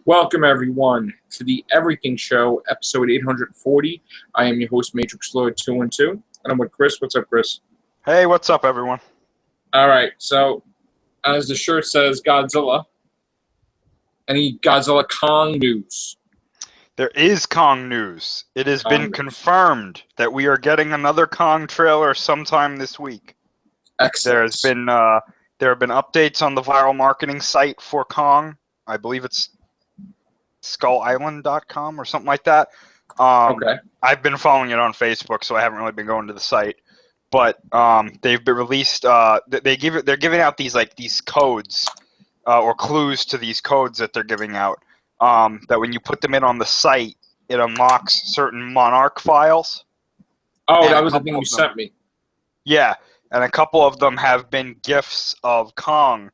Welcome, everyone, to the Everything Show, episode 840. I am your host, Matrixlord212, and I'm with Chris. What's up, Chris? Hey, what's up, everyone? All right, so as the shirt says, Godzilla. Any Godzilla Kong news? There is Kong news. It has been confirmed that we are getting another Kong trailer sometime this week. Excellent. There have been updates on the viral marketing site for Kong. I believe it's skullisland.com or something like that. Okay. I've been following it on Facebook, so I haven't really been going to the site. But they've been released. They're giving out these codes or clues to these codes that they're giving out. That when you put them in on the site, it unlocks certain Monarch files. Oh, that was the thing you sent me. Yeah, and a couple of them have been gifs of Kong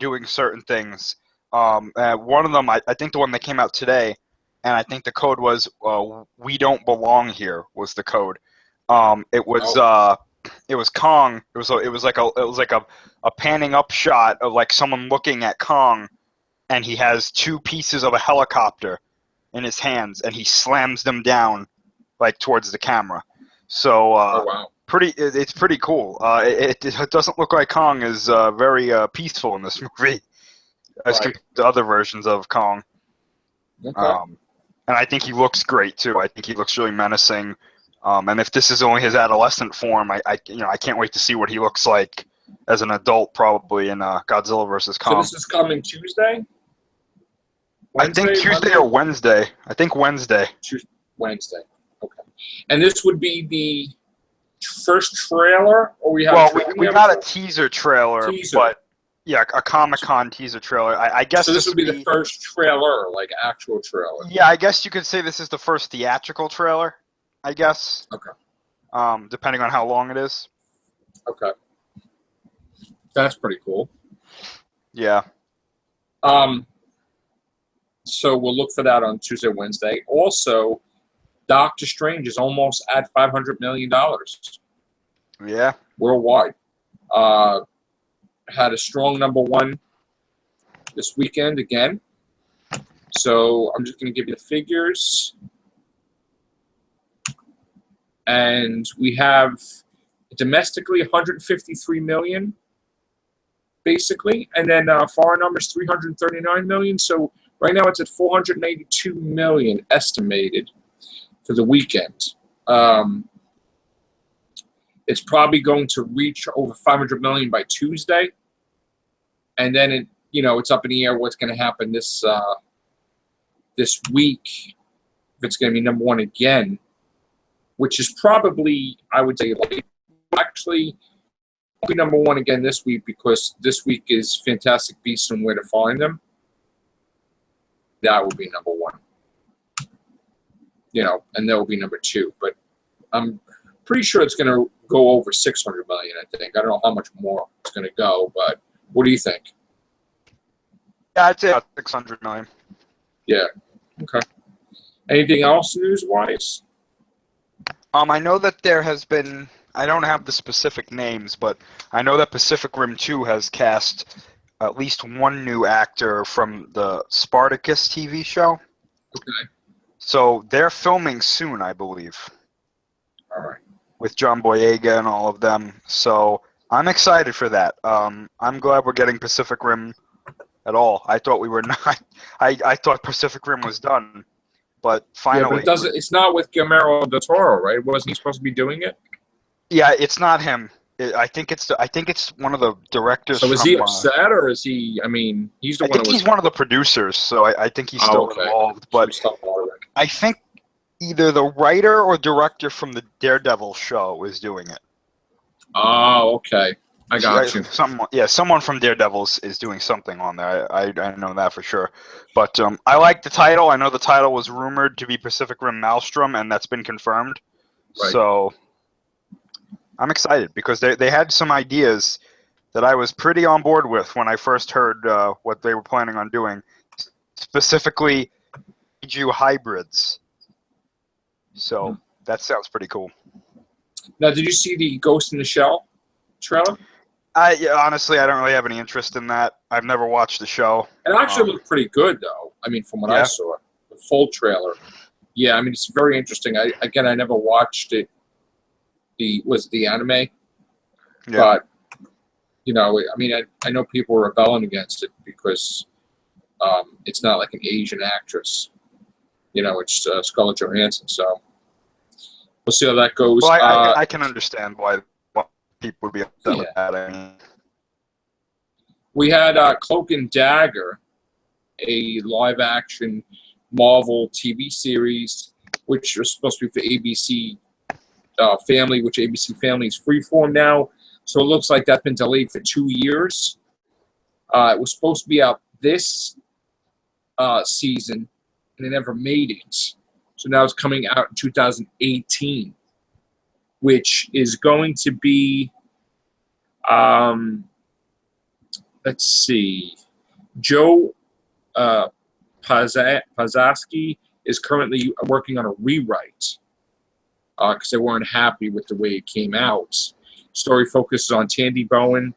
doing certain things. One of them, I think the one that came out today, and I think the code was "We don't belong here" was the code. It was Kong. It was like a panning up shot of like someone looking at Kong, and he has two pieces of a helicopter in his hands, and he slams them down like towards the camera. So wow. It's pretty cool. It doesn't look like Kong is very peaceful in this movie as compared to other versions of Kong. Okay. And I think he looks great too. I think he looks really menacing. And if this is only his adolescent form, I can't wait to see what he looks like as an adult, probably in Godzilla vs. Kong. So this is coming Tuesday? Wednesday, I think Tuesday Monday? or Wednesday. I think Wednesday. Wednesday. Okay. And this would be the first trailer, or we have? Well, we got a teaser trailer, but yeah, a Comic-Con teaser trailer. I guess so this would be the first trailer, like actual trailer. Yeah, I guess you could say this is the first theatrical trailer. I guess. Okay. Depending on how long it is. Okay. That's pretty cool. Yeah. So we'll look for that on Tuesday, Wednesday. Also, Doctor Strange is almost at $500 million. Yeah. Worldwide. Had a strong #1 this weekend again. So I'm just going to give you the figures. And we have domestically 153 million, basically. And then foreign numbers 339 million. So right now it's at 482 million estimated for the weekend. It's probably going to reach over 500 million by Tuesday. And then it's up in the air what's going to happen this week, if it's going to be #1 again, which is probably, I would say, actually be #1 again this week, because this week is Fantastic Beasts and Where to Find Them. That would be #1. And that will be #2. But I'm pretty sure it's going to go over 600 million, I think. I don't know how much more it's going to go, but what do you think? Yeah, I'd say about 600 million. Yeah. Okay. Anything else news-wise? I know that there has been, I don't have the specific names, but I know that Pacific Rim 2 has cast at least one new actor from the Spartacus TV show. Okay. So they're filming soon, I believe. All right. With John Boyega and all of them. So I'm excited for that. I'm glad we're getting Pacific Rim at all. I thought we were not. I thought Pacific Rim was done. But finally. Yeah, but it's not with Guillermo del Toro, right? Wasn't he supposed to be doing it? Yeah, it's not him. I think it's one of the directors. So is he upset, or is he? I mean, he's the one. I think he's one of the producers, so I think he's still involved. But I think either the writer or director from the Daredevil show is doing it. Oh, okay. I got you. Someone from Daredevil is doing something on there. I know that for sure. But I like the title. I know the title was rumored to be Pacific Rim Maelstrom, and that's been confirmed. Right. So I'm excited because they had some ideas that I was pretty on board with when I first heard what they were planning on doing. Specifically, kaiju hybrids. So that sounds pretty cool. Now, did you see the Ghost in the Shell trailer? Honestly, I don't really have any interest in that. I've never watched the show. It actually looked pretty good, though. I mean, from what I Yeah. saw, the full trailer. Yeah, I mean, it's very interesting. I never watched it. Was it the anime? Yeah. But you know, I mean, I know people were rebelling against it because it's not like an Asian actress. You know, it's Scarlett Johansson. So we'll see how that goes. Well, I can understand why people would be upset with that. I mean, we had Cloak and Dagger, a live-action Marvel TV series, which was supposed to be for ABC Family, which ABC Family is Freeform now. So it looks like that's been delayed for 2 years. It was supposed to be out this season, and it never made it. So now it's coming out in 2018, which is going to be, let's see, Joe Pazaski is currently working on a rewrite because they weren't happy with the way it came out. Story focuses on Tandy Bowen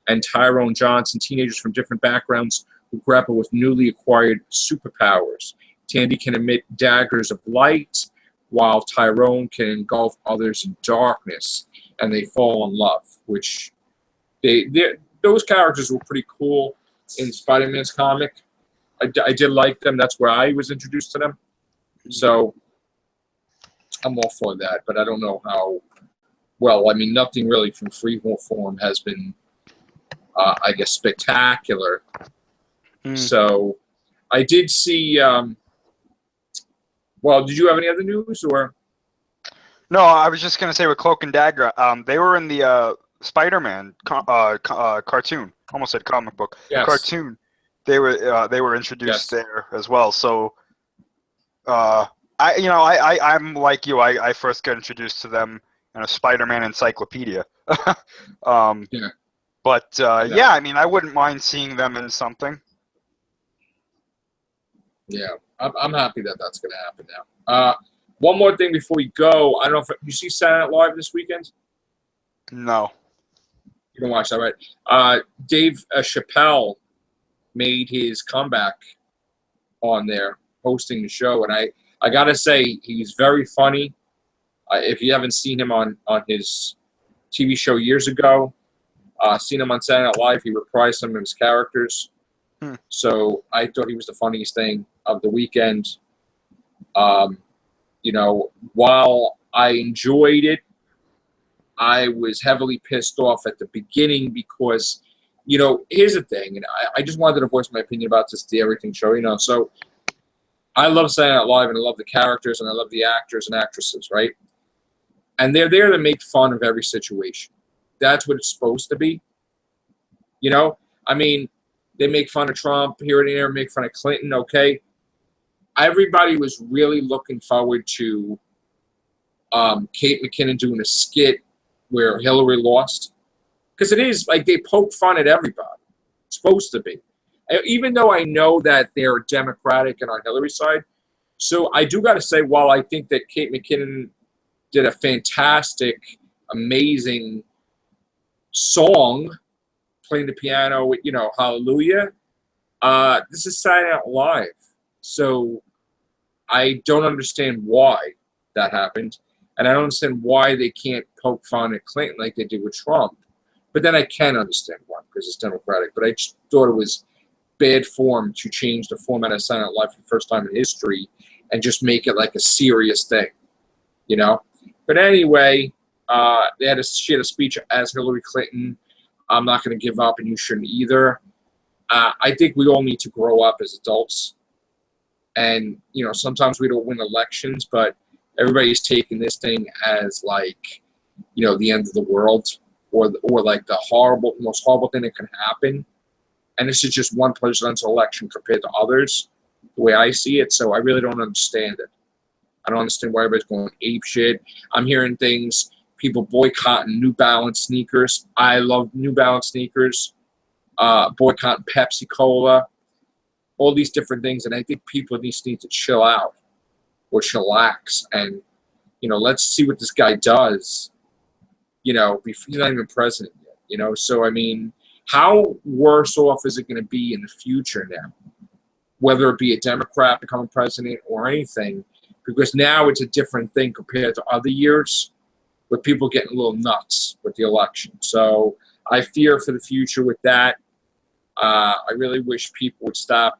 and Tyrone Johnson, teenagers from different backgrounds who grapple with newly acquired superpowers. Tandy can emit daggers of light, while Tyrone can engulf others in darkness, and they fall in love, which those characters were pretty cool in Spider-Man's comic. I did like them. That's where I was introduced to them. So I'm all for that, but I don't know how well. I mean, nothing really from Freeform has been, I guess, spectacular. So I did see. Well, did you have any other news or? no, I was just gonna say with Cloak and Dagger, they were in the Spider-Man cartoon. Almost said comic book. Yes. Cartoon. They were introduced there as well. So, I'm like you. I first got introduced to them in a Spider-Man encyclopedia. Yeah. But yeah, I mean, I wouldn't mind seeing them in something. Yeah, I'm happy that that's going to happen now. One more thing before we go. I don't know if you see Saturday Night Live this weekend. No. You don't watch that, right? Dave Chappelle made his comeback on there, hosting the show, and I gotta say he's very funny. If you haven't seen him on his TV show years ago, seen him on Saturday Night Live, he reprised some of his characters. So I thought he was the funniest thing of the weekend. You know, while I enjoyed it, I was heavily pissed off at the beginning because, you know, here's the thing, and I just wanted to voice my opinion about this The Everything Show, you know. So I love Saturday Night Live, and I love the characters, and I love the actors and actresses, right? And they're there to make fun of every situation. That's what it's supposed to be. You know? I mean, they make fun of Trump here and there, make fun of Clinton, okay? Everybody was really looking forward to Kate McKinnon doing a skit where Hillary lost. Because it is, like, they poke fun at everybody. It's supposed to be. Even though I know that they're Democratic and on Hillary's side. So I do got to say, while I think that Kate McKinnon did a fantastic, amazing song, playing the piano, you know, Hallelujah, this is Saturday Night Live. So I don't understand why that happened. And I don't understand why they can't poke fun at Clinton like they did with Trump. But then I can understand why, because it's Democratic. But I just thought it was bad form to change the format of Saturday Night Live for the first time in history and just make it like a serious thing, you know? But anyway, she had a speech as Hillary Clinton. I'm not going to give up, and you shouldn't either. I think we all need to grow up as adults. And, you know, sometimes we don't win elections, but everybody's taking this thing as, like, you know, the end of the world or like the most horrible thing that can happen. And this is just one presidential election compared to others, the way I see it. So I really don't understand it. I don't understand why everybody's going ape shit. I'm hearing things, people boycotting New Balance sneakers. I love New Balance sneakers. Boycotting Pepsi Cola. All these different things. And I think people need to chill out or chillax. And, you know, let's see what this guy does. You know, he's not even president yet. You know, so, I mean, how worse off is it going to be in the future now? whether it be a Democrat becoming president or anything, because now it's a different thing compared to other years with people getting a little nuts with the election. So I fear for the future with that. I really wish people would stop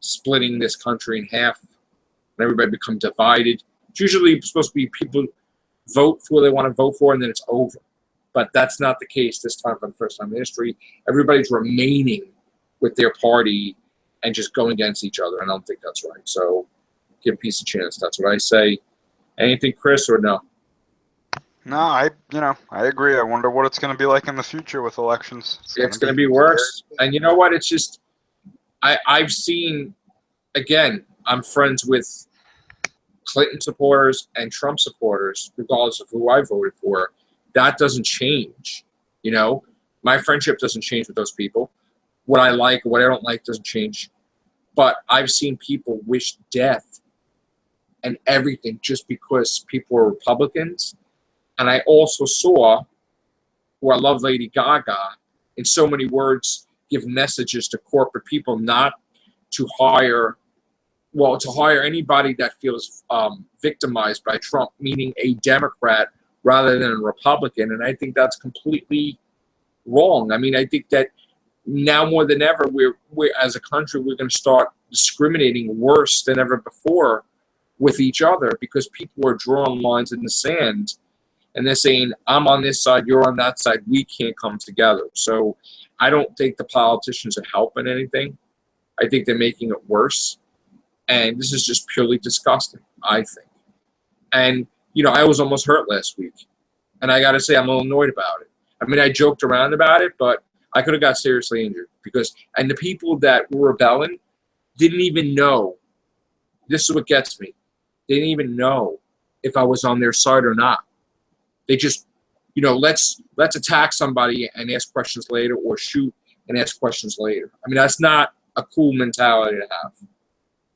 splitting this country in half and everybody become divided. It's usually supposed to be people vote for what they want to vote for and then it's over. But that's not the case this time for the first time in history. Everybody's remaining with their party and just going against each other. I don't think that's right. So give peace a chance. That's what I say. Anything, Chris, or no? No, I agree. I wonder what it's going to be like in the future with elections. It's going to be worse. And you know what? It's just, I've seen, again, I'm friends with Clinton supporters and Trump supporters, regardless of who I voted for. That doesn't change. You know, my friendship doesn't change with those people. What I like, what I don't like doesn't change. But I've seen people wish death and everything just because people are Republicans. And I also saw, who I love, Lady Gaga, in so many words, give messages to corporate people not to hire, well, to hire anybody that feels victimized by Trump, meaning a Democrat rather than a Republican. And I think that's completely wrong. I mean, I think that now more than ever, we're as a country, we're going to start discriminating worse than ever before with each other because people are drawing lines in the sand. And they're saying, I'm on this side, you're on that side, we can't come together. So I don't think the politicians are helping anything. I think they're making it worse. And this is just purely disgusting, I think. And, you know, I was almost hurt last week. And I got to say, I'm a little annoyed about it. I mean, I joked around about it, but I could have got seriously injured. And the people that were rebelling didn't even know. This is what gets me. They didn't even know if I was on their side or not. They just, you know, let's attack somebody and ask questions later, or shoot and ask questions later. I mean, that's not a cool mentality to have.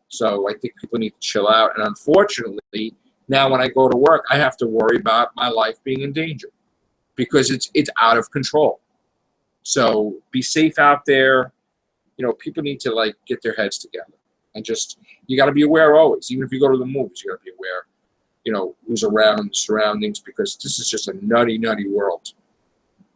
So I think people need to chill out. And unfortunately, now when I go to work, I have to worry about my life being in danger because it's out of control. So be safe out there. You know, people need to like get their heads together and just, you got to be aware always. Even if you go to the movies, you got to be aware. You know, who's around in the surroundings, because this is just a nutty, nutty world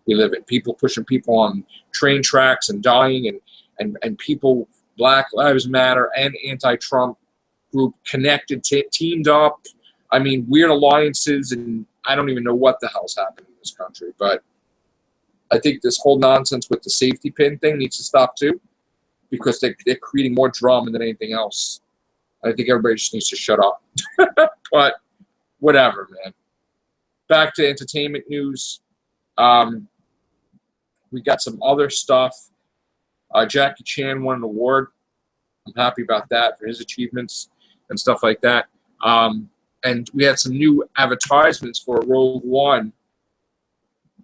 we live in. People pushing people on train tracks and dying, and people, Black Lives Matter and anti-Trump group connected, teamed up. I mean, weird alliances, and I don't even know what the hell's happening in this country. But I think this whole nonsense with the safety pin thing needs to stop too, because they're creating more drama than anything else. I think everybody just needs to shut up. But whatever, man. Back to entertainment news. We got some other stuff. Jackie Chan won an award. I'm happy about that for his achievements and stuff like that. And we had some new advertisements for Rogue One.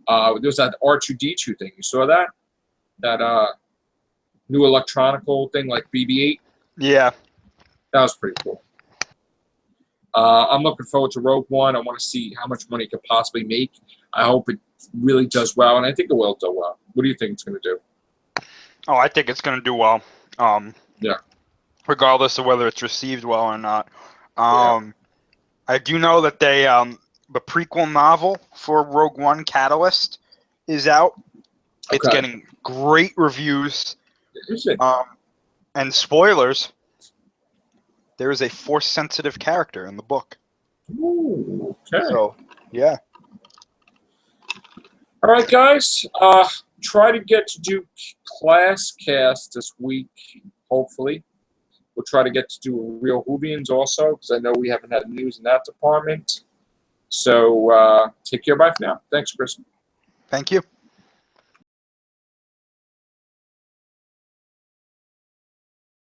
There was that R2-D2 thing. You saw that? That new electronical thing like BB-8? Yeah. That was pretty cool. I'm looking forward to Rogue One. I want to see how much money it could possibly make. I hope it really does well, and I think it will do well. What do you think it's going to do? Oh, I think it's going to do well. Yeah. Regardless of whether it's received well or not. Yeah. I do know that the prequel novel for Rogue One, Catalyst, is out. It's Okay. getting great reviews. Is it? And spoilers. There is a Force-sensitive character in the book. Ooh, okay. So, yeah. All right, guys. Try to get to do class cast this week, hopefully. We'll try to get to do Real Whovians also, because I know we haven't had news in that department. So take care. Bye for now. Thanks, Chris. Thank you.